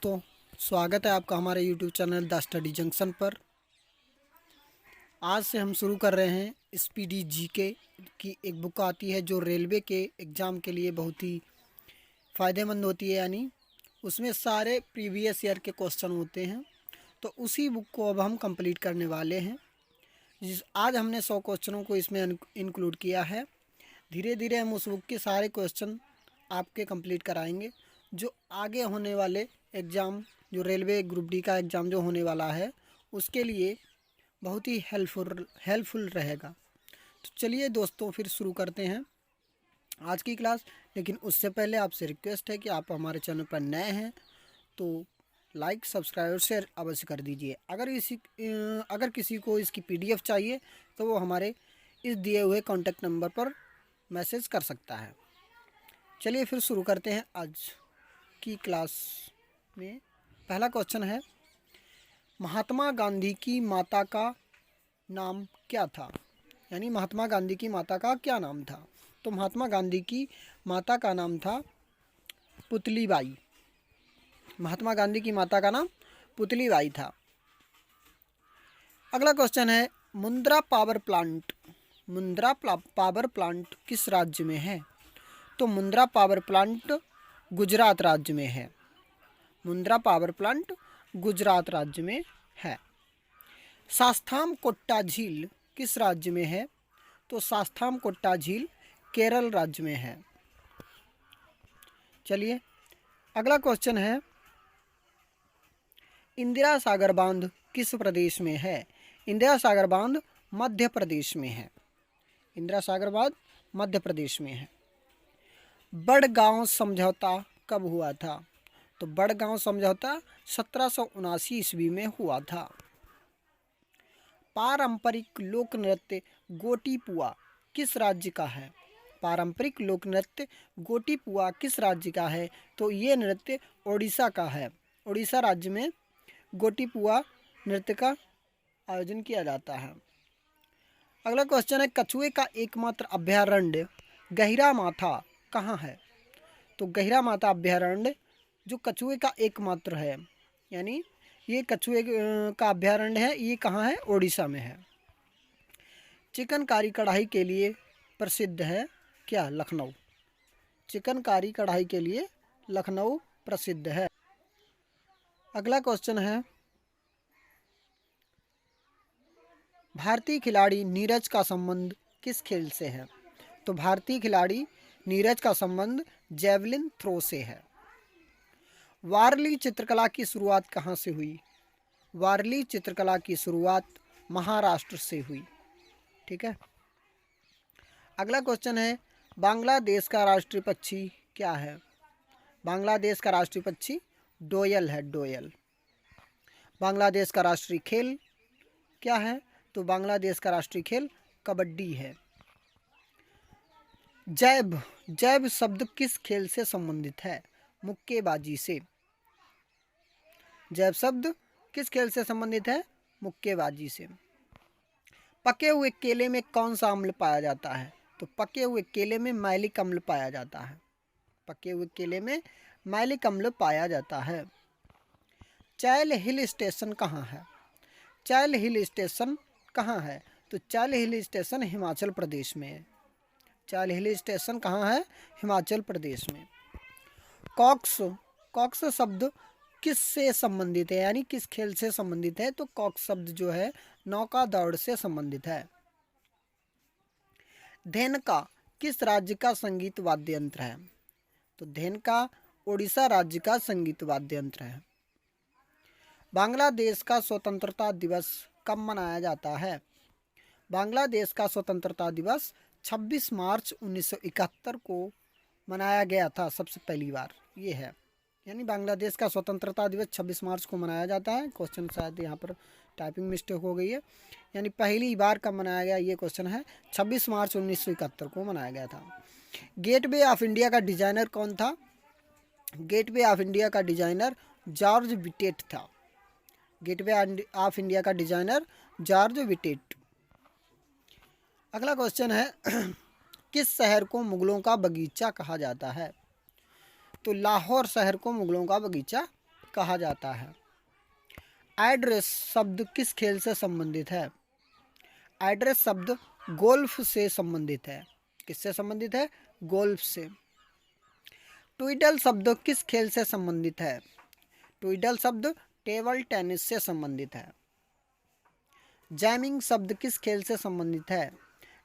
दोस्तों, स्वागत है आपका हमारे YouTube channel the study junction पर। आज से हम शुरू कर रहे हैं स्पीडी जीके की एक बुक आती है जो रेलवे के एग्ज़ाम के लिए बहुत ही फ़ायदेमंद होती है। यानी उसमें सारे प्रीवियस ईयर के क्वेश्चन होते हैं, तो उसी बुक को अब हम कंप्लीट करने वाले हैं। आज हमने 100 क्वेश्चनों को इसमें इंक्लूड किया है। धीरे धीरे हम उस बुक के सारे क्वेश्चन आपके कंप्लीट कराएंगे, जो आगे होने वाले एग्ज़ाम, जो रेलवे ग्रुप डी का एग्ज़ाम जो होने वाला है उसके लिए बहुत ही हेल्पफुल रहेगा। तो चलिए दोस्तों, फिर शुरू करते हैं आज की क्लास। लेकिन उससे पहले आपसे रिक्वेस्ट है कि आप हमारे चैनल पर नए हैं तो लाइक, सब्सक्राइब और शेयर अवश्य कर दीजिए। अगर किसी को इसकी PDF चाहिए तो वो हमारे इस दिए हुए कॉन्टैक्ट नंबर पर मैसेज कर सकता है। चलिए फिर शुरू करते हैं आज की क्लास में। पहला क्वेश्चन है, महात्मा गांधी की माता का नाम क्या था? यानी महात्मा गांधी की माता का क्या नाम था? तो महात्मा गांधी की माता का नाम था पुतलीबाई। महात्मा गांधी की माता का नाम पुतलीबाई था। अगला क्वेश्चन है, मुंद्रा पावर प्लांट किस राज्य में है? तो मुंद्रा पावर प्लांट गुजरात राज्य में है। मुंद्रा पावर प्लांट गुजरात राज्य में है। शास्ताम कोट्टा झील किस राज्य में है? तो शास्ताम कोट्टा झील केरल राज्य में है। चलिए अगला क्वेश्चन है, इंदिरा सागर बांध किस प्रदेश में है? इंदिरा सागर बांध मध्य प्रदेश में है। इंदिरा सागर बांध मध्य प्रदेश में है। बड़गांव समझौता कब हुआ था? तो बड़गांव समझौता 1779 ईस्वी में हुआ था। पारंपरिक लोक नृत्य गोटीपुआ किस राज्य का है? पारंपरिक लोक नृत्य गोटीपुआ किस राज्य का है? तो ये नृत्य ओडिशा का है। ओडिशा राज्य में गोटीपुआ नृत्य का आयोजन किया जाता है। अगला क्वेश्चन है, कछुए का एकमात्र अभयारण्य गहिरा माथा कहाँ है? तो गहिरा माथा अभयारण्य जो कछुए का एकमात्र है, यानी ये कछुए का अभयारण्य है, ये कहाँ है? ओडिशा में है। चिकनकारी कढ़ाई के लिए प्रसिद्ध है क्या? लखनऊ। चिकनकारी कढ़ाई के लिए लखनऊ प्रसिद्ध है। अगला क्वेश्चन है, भारतीय खिलाड़ी नीरज का संबंध किस खेल से है? तो भारतीय खिलाड़ी नीरज का संबंध जेवलिन थ्रो से है। वारली चित्रकला की शुरुआत कहाँ से हुई? वारली चित्रकला की शुरुआत महाराष्ट्र से हुई। ठीक है। अगला क्वेश्चन है, बांग्लादेश का राष्ट्रीय पक्षी क्या है? बांग्लादेश का राष्ट्रीय पक्षी डोयल है, डोयल। बांग्लादेश का राष्ट्रीय खेल क्या है? तो बांग्लादेश का राष्ट्रीय खेल कबड्डी है। जैब शब्द किस खेल से संबंधित है? मुक्केबाजी से। जैब शब्द किस खेल से संबंधित है? मुक्केबाजी से। पके हुए केले में कौन सा अम्ल पाया जाता है? तो पके हुए केले में मैलिक अम्ल पाया जाता है। पके हुए केले में मैलिक अम्ल पाया जाता है। चैल हिल स्टेशन कहाँ है? चैल हिल स्टेशन कहाँ है? तो चैल हिल स्टेशन हिमाचल प्रदेश में है। चैल हिल स्टेशन कहाँ है? हिमाचल प्रदेश में। कॉक्स शब्द किस से संबंधित है, यानी किस खेल से संबंधित है? तो कॉक्स शब्द जो है नौका दौड़ से संबंधित है। धेनका किस राज्य का संगीत वाद्य यंत्र है? तो धेनका ओडिशा राज्य का संगीत वाद्य यंत्र है। बांग्लादेश का स्वतंत्रता दिवस कब मनाया जाता है? बांग्लादेश का स्वतंत्रता दिवस 26 मार्च 1971 को मनाया गया था सबसे पहली बार। ये है, यानी बांग्लादेश का स्वतंत्रता दिवस 26 मार्च को मनाया जाता है। क्वेश्चन शायद यहाँ पर टाइपिंग मिस्टेक हो गई है, यानी पहली बार कब मनाया गया ये क्वेश्चन है। 26 मार्च 1971 को मनाया गया था। गेटवे ऑफ इंडिया का डिजाइनर कौन था? गेटवे ऑफ इंडिया का डिजाइनर जॉर्ज विटेट था। गेटवे ऑफ इंडिया का डिजाइनर जॉर्ज विटेट। अगला क्वेश्चन है, किस शहर को मुगलों का बगीचा कहा जाता है? तो लाहौर शहर को मुगलों का बगीचा कहा जाता है? एड्रेस शब्द किस खेल से संबंधित है? एड्रेस शब्द गोल्फ से संबंधित है। किससे संबंधित है? गोल्फ से। ट्विडल शब्द किस खेल से संबंधित है? ट्विडल शब्द टेबल टेनिस से संबंधित है। जैमिंग शब्द किस खेल से संबंधित है?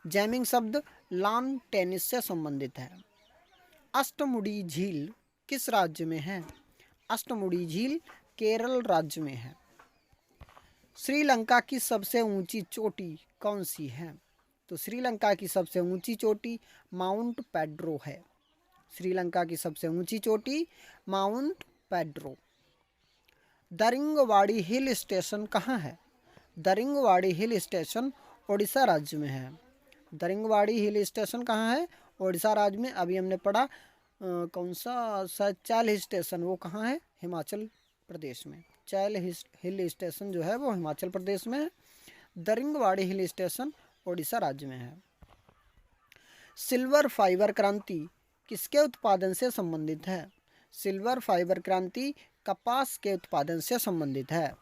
जैमिंग शब्द लॉन टेनिस से संबंधित है। अष्टमुडी झील किस राज्य में है? अष्टमुडी झील केरल राज्य में है। श्रीलंका की सबसे ऊंची चोटी कौन सी है? तो श्रीलंका की सबसे ऊंची चोटी माउंट पेड्रो है। श्रीलंका की सबसे ऊंची चोटी माउंट पेड्रो। दरिंगवाड़ी हिल स्टेशन कहाँ है? दरिंगवाड़ी हिल स्टेशन ओडिशा राज्य में है। दरिंगवाड़ी हिल स्टेशन कहाँ है? ओडिशा राज्य में। अभी हमने पढ़ा कौन सा शायद चैल हिल स्टेशन, वो कहाँ है? हिमाचल प्रदेश में। चैल हिल स्टेशन जो है वो हिमाचल प्रदेश में है। दरिंगवाड़ी हिल स्टेशन ओडिशा राज्य में है। सिल्वर फाइबर क्रांति किसके उत्पादन से संबंधित है? सिल्वर फाइबर क्रांति कपास के उत्पादन से संबंधित है।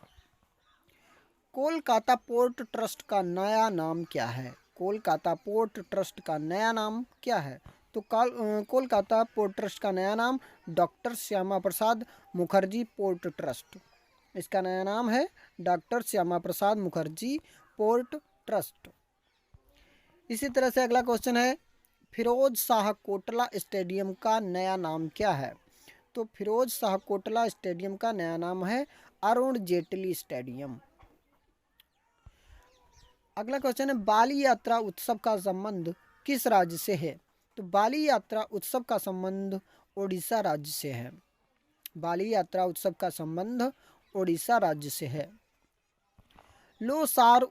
कोलकाता पोर्ट ट्रस्ट का नया नाम क्या है? कोलकाता पोर्ट ट्रस्ट का नया नाम क्या है? तो कोलकाता पोर्ट ट्रस्ट का नया नाम doctor Shyama Prasad Mukherjee port trust. इसका नया नाम है doctor Shyama Prasad Mukherjee port trust. इसी तरह से अगला क्वेश्चन है, फिरोज शाह कोटला स्टेडियम का नया नाम क्या है? तो फिरोज शाह कोटला स्टेडियम का नया नाम है अरुण जेटली स्टेडियम। अगला क्वेश्चन है, बाली यात्रा उत्सव का संबंध किस राज्य से है? तो बाली यात्रा उत्सव का संबंध ओडिशा राज्य से है। बाली यात्रा उत्सव का संबंध ओडिशा राज्य से है। लोसार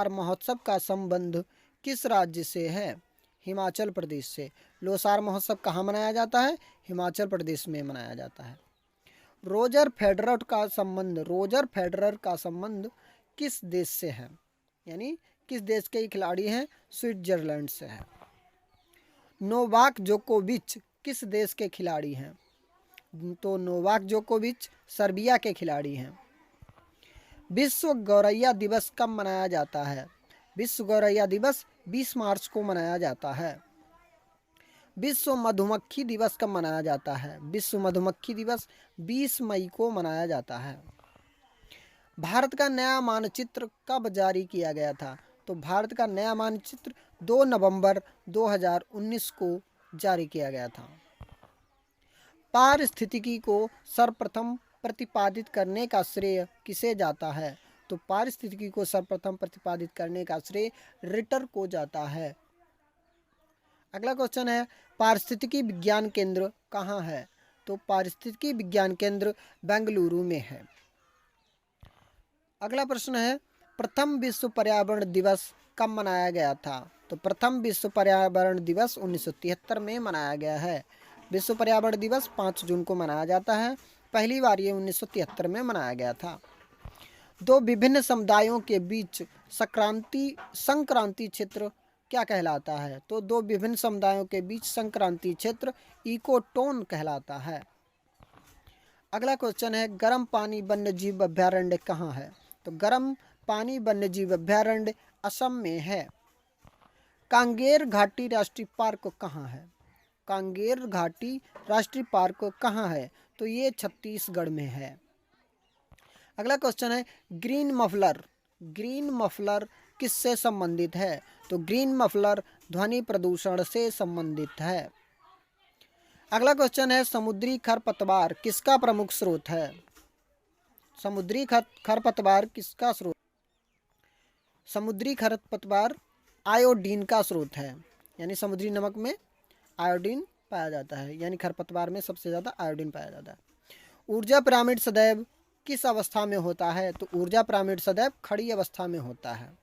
महोत्सव का संबंध किस राज्य से है? हिमाचल प्रदेश से। लोसार महोत्सव कहाँ मनाया जाता है? हिमाचल प्रदेश में मनाया जाता है। रोजर फेडरर का संबंध किस देश से है? यानी किस देश के खिलाड़ी हैं? स्विट्जरलैंड से है। नोवाक जोकोविच किस देश के खिलाड़ी हैं? तो नोवाक जोकोविच सर्बिया के खिलाड़ी हैं। विश्व गौरैया दिवस कब मनाया जाता है? विश्व गौरैया दिवस 20 मार्च को मनाया जाता है। विश्व मधुमक्खी दिवस कब मनाया जाता है? विश्व मधुमक्खी दिवस 20 मई को मनाया जाता है। भारत का नया मानचित्र कब जारी किया गया था? तो भारत का नया मानचित्र 2 नवंबर 2019 को जारी किया गया था। पारिस्थितिकी को सर्वप्रथम प्रतिपादित करने का श्रेय किसे जाता है? तो पारिस्थितिकी को सर्वप्रथम प्रतिपादित करने का श्रेय रिटर को जाता है। अगला क्वेश्चन है, पारिस्थितिकी विज्ञान केंद्र कहाँ है? तो पारिस्थितिकी विज्ञान केंद्र बेंगलुरु में है। अगला प्रश्न है, प्रथम विश्व पर्यावरण दिवस कब मनाया गया था? तो प्रथम विश्व पर्यावरण दिवस 1973 में मनाया गया है। विश्व पर्यावरण दिवस 5 जून को मनाया जाता है। पहली बार ये 1973 में मनाया गया था। दो विभिन्न समुदायों के बीच संक्रांति क्षेत्र क्या कहलाता है? तो दो विभिन्न समुदायों के बीच संक्रांति क्षेत्र इकोटोन कहलाता है। अगला क्वेश्चन है, गर्म पानी वन्यजीव अभ्यारण्य कहाँ है? तो गर्म पानी वन्यजीव अभ्यारण्य असम में है। कांगेर घाटी राष्ट्रीय पार्क कहाँ है? कांगेर घाटी राष्ट्रीय पार्क कहाँ है? तो ये छत्तीसगढ़ में है। अगला क्वेश्चन है, ग्रीन मफलर किससे संबंधित है? तो ग्रीन मफलर ध्वनि प्रदूषण से संबंधित है। अगला क्वेश्चन है, समुद्री खरपतवार किसका प्रमुख स्रोत है? समुद्री खरपतवार किसका स्रोत? समुद्री खरपतवार आयोडीन का स्रोत है। यानी समुद्री नमक में आयोडीन पाया जाता है, यानी खरपतवार में सबसे ज़्यादा आयोडीन पाया जाता है। ऊर्जा पिरामिड सदैव किस अवस्था में होता है? तो ऊर्जा पिरामिड सदैव खड़ी अवस्था में होता है।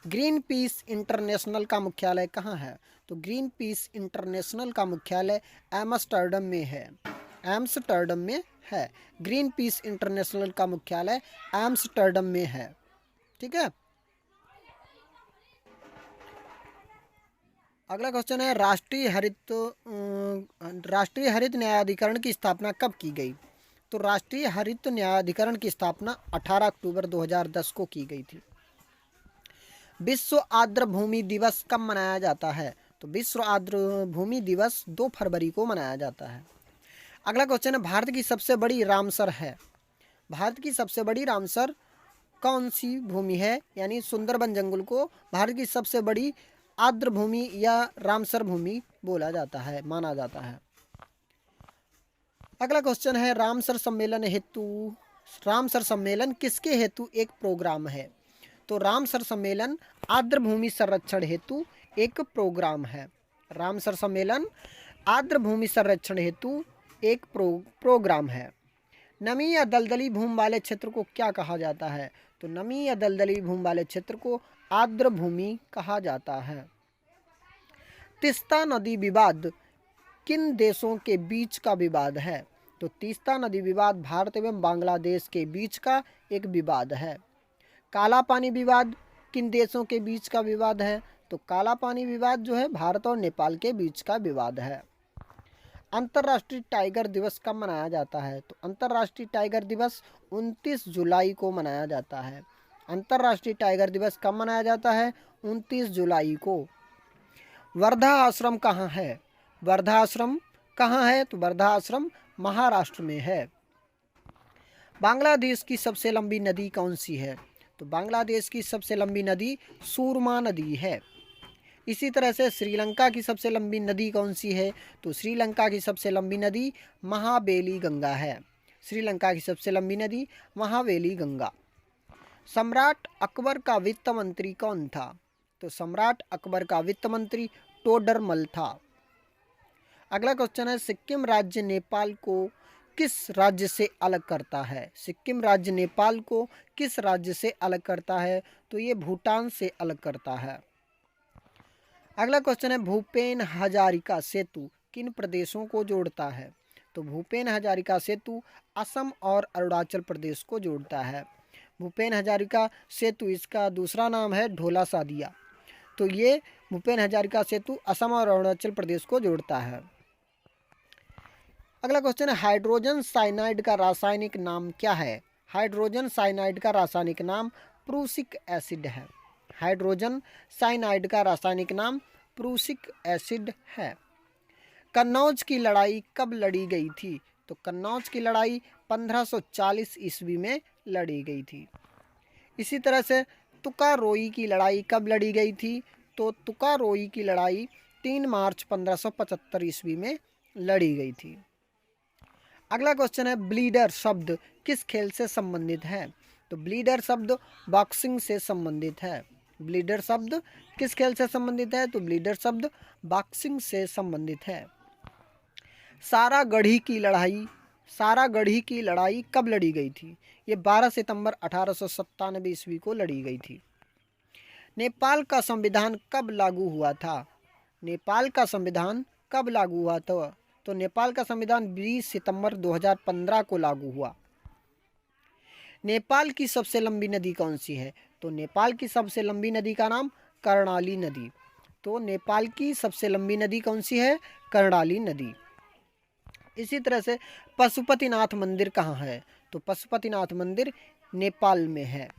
ग्रीन पीस इंटरनेशनल का मुख्यालय कहाँ है? तो ग्रीन पीस इंटरनेशनल का मुख्यालय एम्स्टर्डम में है। ग्रीन पीस इंटरनेशनल का मुख्यालय एम्स्टर्डम में है। ठीक है। अगला क्वेश्चन है राष्ट्रीय हरित न्यायाधिकरण की स्थापना कब की गई? तो राष्ट्रीय हरित न्यायाधिकरण की स्थापना 18 अक्टूबर 2010 को की गई थी। विश्व आर्द्र भूमि दिवस कब मनाया जाता है? तो विश्व आर्द्र भूमि दिवस 2 फरवरी को मनाया जाता है। अगला क्वेश्चन है भारत की सबसे बड़ी रामसर है। भारत की सबसे बड़ी रामसर कौन सी भूमि है? यानी सुंदरबन जंगल को भारत की सबसे बड़ी आर्द्र भूमि या रामसर भूमि बोला जाता है, माना जाता है। अगला क्वेश्चन है रामसर सम्मेलन किसके हेतु एक प्रोग्राम है? तो रामसर सम्मेलन आर्द्र भूमि संरक्षण हेतु एक प्रोग्राम है। रामसर सम्मेलन आर्द्र भूमि संरक्षण हेतु एक प्रोग्राम है। नमी या दलदली भूमि वाले क्षेत्र को क्या कहा जाता है? तो नमी या दलदली भूमि वाले क्षेत्र को आर्द्र भूमि कहा जाता है। तीस्ता नदी विवाद किन देशों के बीच का विवाद है? तो तीस्ता नदी विवाद भारत एवं बांग्लादेश के बीच का एक विवाद है। काला पानी विवाद किन देशों के बीच का विवाद है? तो काला पानी विवाद जो है भारत और नेपाल के बीच का विवाद है। अंतर्राष्ट्रीय टाइगर दिवस कब मनाया जाता है? तो अंतर्राष्ट्रीय टाइगर दिवस 29 जुलाई को मनाया जाता है। अंतर्राष्ट्रीय टाइगर दिवस कब मनाया जाता है? 29 जुलाई को। वर्धा आश्रम कहाँ है? वर्धा आश्रम कहाँ है? तो वर्धा आश्रम महाराष्ट्र में है। बांग्लादेश की सबसे लंबी नदी कौन सी है? तो बांग्लादेश की सबसे लंबी नदी सूरमा नदी है। इसी तरह से श्रीलंका की सबसे लंबी नदी कौन सी है? तो श्रीलंका की सबसे लंबी नदी महाबेली गंगा है। श्रीलंका की सबसे लंबी नदी महाबेली गंगा। सम्राट अकबर का वित्त मंत्री कौन था? तो सम्राट अकबर का वित्त मंत्री टोडरमल था। अगला क्वेश्चन है सिक्किम राज्य नेपाल को किस राज्य से अलग करता है? सिक्किम राज्य नेपाल को किस राज्य से अलग करता है? तो ये भूटान से अलग करता है। अगला क्वेश्चन है भूपेन हजारिका सेतु किन प्रदेशों को जोड़ता है? तो भूपेन हजारिका सेतु असम और अरुणाचल प्रदेश को जोड़ता है। भूपेन हजारिका सेतु इसका दूसरा नाम है ढोला सादिया। तो ये भूपेन हजारिका सेतु असम और अरुणाचल प्रदेश को जोड़ता है। अगला क्वेश्चन है हाइड्रोजन साइनाइड का रासायनिक नाम क्या है? हाइड्रोजन साइनाइड का रासायनिक नाम प्रूसिक एसिड है। हाइड्रोजन साइनाइड का रासायनिक नाम प्रूसिक एसिड है। कन्नौज की लड़ाई कब लड़ी गई थी? तो कन्नौज की लड़ाई 1540 ईस्वी में लड़ी गई थी। इसी तरह से तुकारोई की लड़ाई कब लड़ी गई थी? तो तुकारोई की लड़ाई 3 मार्च 1575 ईस्वी में लड़ी गई थी। अगला क्वेश्चन है ब्लीडर शब्द किस खेल से संबंधित है? तो ब्लीडर शब्द बॉक्सिंग से संबंधित है। ब्लीडर शब्द किस खेल से संबंधित है? तो ब्लीडर शब्द बॉक्सिंग से संबंधित है। सारागढ़ी की लड़ाई कब लड़ी गई थी? ये 12 सितंबर 1897 ईस्वी को लड़ी गई थी। नेपाल का संविधान कब लागू हुआ था? नेपाल का संविधान कब लागू हुआ था? तो नेपाल का संविधान 20 सितंबर 2015 को लागू हुआ। नेपाल की सबसे लंबी नदी कौन सी है? तो नेपाल की सबसे लंबी नदी का नाम कर्णाली नदी। तो नेपाल की सबसे लंबी नदी कौन सी है? कर्णाली नदी। इसी तरह से पशुपतिनाथ मंदिर कहाँ है? तो पशुपतिनाथ मंदिर नेपाल में है।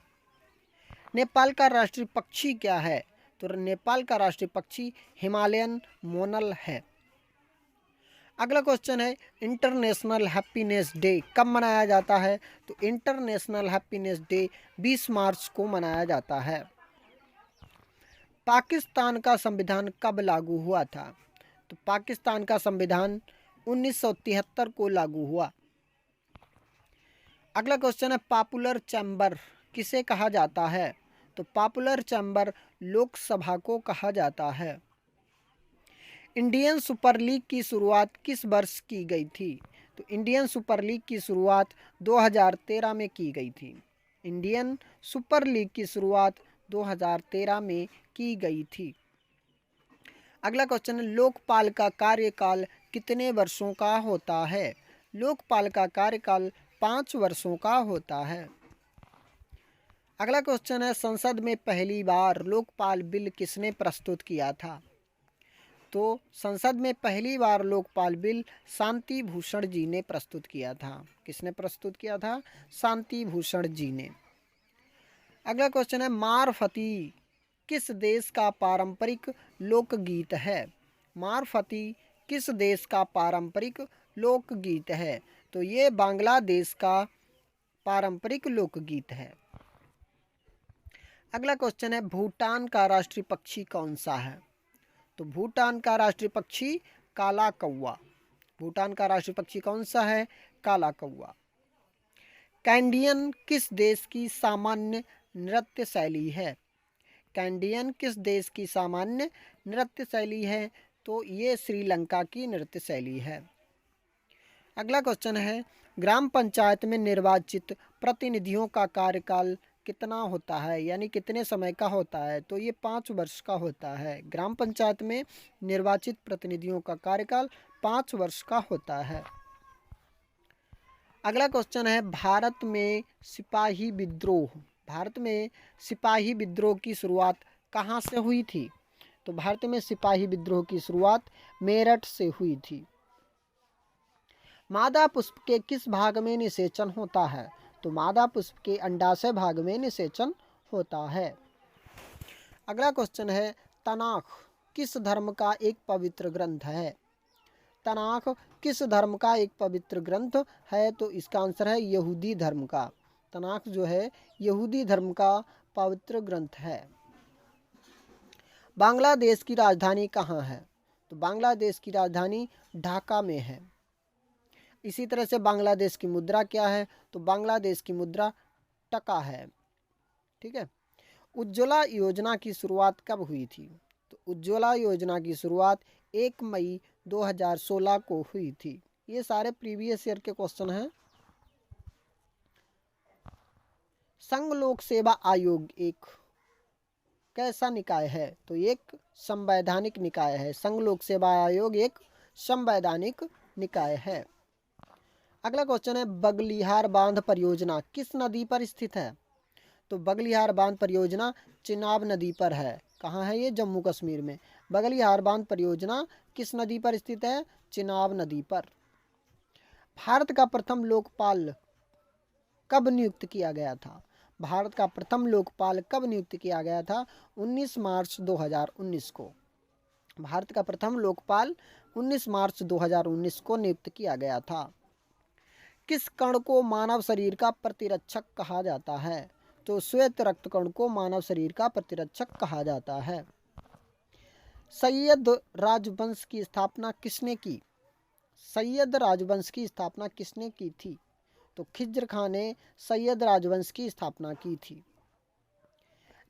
नेपाल का राष्ट्रीय पक्षी क्या है? तो नेपाल का राष्ट्रीय पक्षी हिमालयन मोनल है। अगला क्वेश्चन है इंटरनेशनल हैप्पीनेस डे कब मनाया जाता है? तो इंटरनेशनल हैप्पीनेस डे 20 मार्च को मनाया जाता है। पाकिस्तान का संविधान कब लागू हुआ था? तो पाकिस्तान का संविधान 1973 को लागू हुआ। अगला क्वेश्चन है पॉपुलर चैम्बर किसे कहा जाता है? तो पॉपुलर चैम्बर लोकसभा को कहा जाता है। इंडियन सुपर लीग की शुरुआत किस वर्ष की गई थी? तो इंडियन सुपर लीग की शुरुआत 2013 में की गई थी। इंडियन सुपर लीग की शुरुआत 2013 में की गई थी। अगला क्वेश्चन है लोकपाल का कार्यकाल कितने वर्षों का होता है? लोकपाल का कार्यकाल 5 वर्षों का होता है। अगला क्वेश्चन है संसद में पहली बार लोकपाल बिल किसने प्रस्तुत किया था? तो संसद में पहली बार लोकपाल बिल शांति भूषण जी ने प्रस्तुत किया था। किसने प्रस्तुत किया था? शांति भूषण जी ने। अगला क्वेश्चन है, मारफती किस देश का पारंपरिक लोकगीत है? मारफती किस देश का पारंपरिक लोकगीत है? तो ये बांग्लादेश का पारंपरिक लोकगीत है। अगला क्वेश्चन है, भूटान का राष्ट्रीय पक्षी कौन सा है? तो भूटान का राष्ट्रीय पक्षी काला कौवा। भूटान का राष्ट्रीय पक्षी कौन सा है? काला कौवा। कैंडियन किस देश की सामान्य नृत्य शैली है? कैंडियन किस देश की सामान्य नृत्य शैली है? तो ये श्रीलंका की नृत्य शैली है। अगला क्वेश्चन है, ग्राम पंचायत में निर्वाचित प्रतिनिधियों का कार्यकाल कितना होता है, यानी कितने समय का होता है? तो ये 5 वर्ष का होता है। ग्राम पंचायत में निर्वाचित प्रतिनिधियों का कार्यकाल 5 वर्ष का होता है। अगला क्वेश्चन है, भारत में सिपाही विद्रोह की शुरुआत कहाँ से हुई थी? तो भारत में सिपाही विद्रोह की शुरुआत मेरठ से हुई थी। मादा पुष्प के किस भाग में निषेचन होता है? तो मादा पुष्प के अंडाशय भाग में निषेचन होता है। अगला क्वेश्चन है, तनाख किस धर्म का एक पवित्र ग्रंथ है? तनाख किस धर्म का एक पवित्र ग्रंथ है? तो इसका आंसर है यहूदी धर्म का। तनाख जो है यहूदी धर्म का पवित्र ग्रंथ है। बांग्लादेश की राजधानी कहाँ है? तो बांग्लादेश की राजधानी ढाका में है। इसी तरह से बांग्लादेश की मुद्रा क्या है? तो बांग्लादेश की मुद्रा टका है। ठीक है। उज्ज्वला योजना की शुरुआत कब हुई थी? तो उज्ज्वला योजना की शुरुआत 1 मई 2016 को हुई थी। ये सारे प्रीवियस ईयर के क्वेश्चन हैं। संघ लोक सेवा आयोग एक कैसा निकाय है? तो एक संवैधानिक निकाय है। संघ लोक सेवा आयोग एक संवैधानिक निकाय है। अगला क्वेश्चन है, बगलिहार बांध परियोजना किस नदी पर स्थित है? तो बगलिहार बांध परियोजना चिनाब नदी पर है। कहाँ है ये? जम्मू कश्मीर में। बगलिहार बांध परियोजना किस नदी पर स्थित है? चिनाब नदी पर। भारत का प्रथम लोकपाल कब नियुक्त किया गया था? भारत का प्रथम लोकपाल कब नियुक्त किया गया था? 19 मार्च 2019 को। भारत का प्रथम लोकपाल 19 मार्च 2019 को नियुक्त किया गया था। किस कण को मानव शरीर का प्रतिरक्षक कहा जाता है? तो श्वेत रक्त कण को मानव शरीर का प्रतिरक्षक कहा जाता है। सैयद राजवंश की स्थापना किसने की? सैयद राजवंश की स्थापना किसने की थी? तो खिज्र खान ने सैयद राजवंश की स्थापना की थी।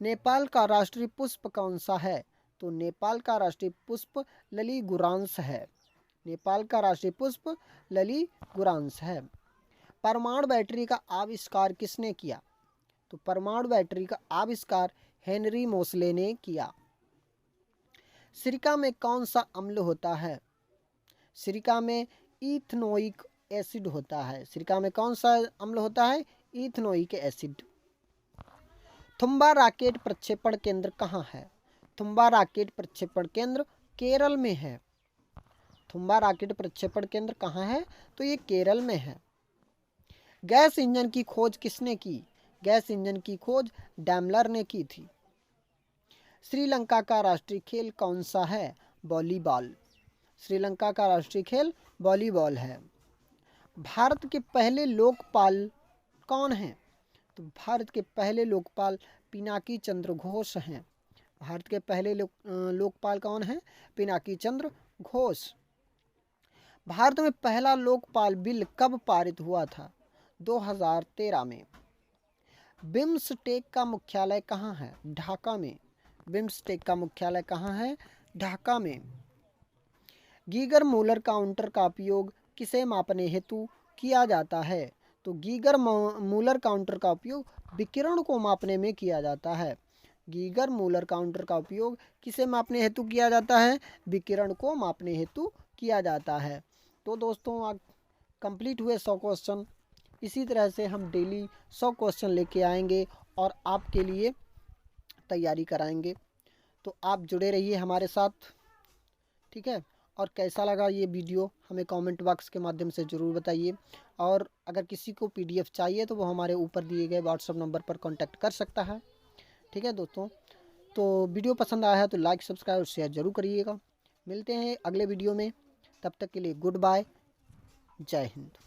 नेपाल का राष्ट्रीय पुष्प कौन सा है? तो नेपाल का राष्ट्रीय पुष्प ललीगुरांस है। नेपाल का राष्ट्रीय पुष्प ललीगुरांस है। परमाणु बैटरी का आविष्कार किसने किया? तो परमाणु बैटरी का आविष्कार हेनरी मोसले ने किया। सिरका में कौन सा अम्ल होता है? सिरका में इथेनोइक एसिड होता है। सिरका में कौन सा अम्ल होता है? Ethanoic acid. थुम्बा रॉकेट प्रक्षेपण केंद्र कहाँ है? थुम्बा रॉकेट प्रक्षेपण केंद्र केरल में है। थुम्बा रॉकेट प्रक्षेपण केंद्र कहाँ है? तो ये केरल में है। गैस इंजन की खोज किसने की? गैस इंजन की खोज डैमलर ने की थी। श्रीलंका का राष्ट्रीय खेल कौन सा है? वॉलीबॉल। श्रीलंका का राष्ट्रीय खेल वॉलीबॉल है। भारत के पहले लोकपाल कौन हैं? तो भारत के पहले लोकपाल पिनाकी चंद्र घोष हैं। भारत के पहले लोकपाल कौन हैं? पिनाकी चंद्र घोष। भारत में पहला लोकपाल बिल कब पारित हुआ था? 2013 में। बिम्सटेक का मुख्यालय कहाँ है? ढाका में। बिम्सटेक का मुख्यालय कहाँ है? ढाका में। गीगर मूलर काउंटर का उपयोग किसे मापने हेतु किया जाता है? तो गीगर मूलर काउंटर का उपयोग विकिरण को मापने में किया जाता है। गीगर मूलर काउंटर का उपयोग किसे मापने हेतु किया जाता है? विकिरण को मापने हेतु किया जाता है। तो दोस्तों कंप्लीट हुए 100 क्वेश्चन। इसी तरह से हम डेली 100 क्वेश्चन लेके आएंगे और आपके लिए तैयारी कराएंगे। तो आप जुड़े रहिए हमारे साथ। ठीक है। और कैसा लगा ये वीडियो हमें कमेंट बॉक्स के माध्यम से ज़रूर बताइए। और अगर किसी को PDF चाहिए तो वो हमारे ऊपर दिए गए व्हाट्सअप नंबर पर कॉन्टैक्ट कर सकता है। ठीक है दोस्तों, तो वीडियो पसंद आया है तो लाइक सब्सक्राइब और शेयर ज़रूर करिएगा। मिलते हैं अगले वीडियो में, तब तक के लिए गुड बाय, जय हिंद।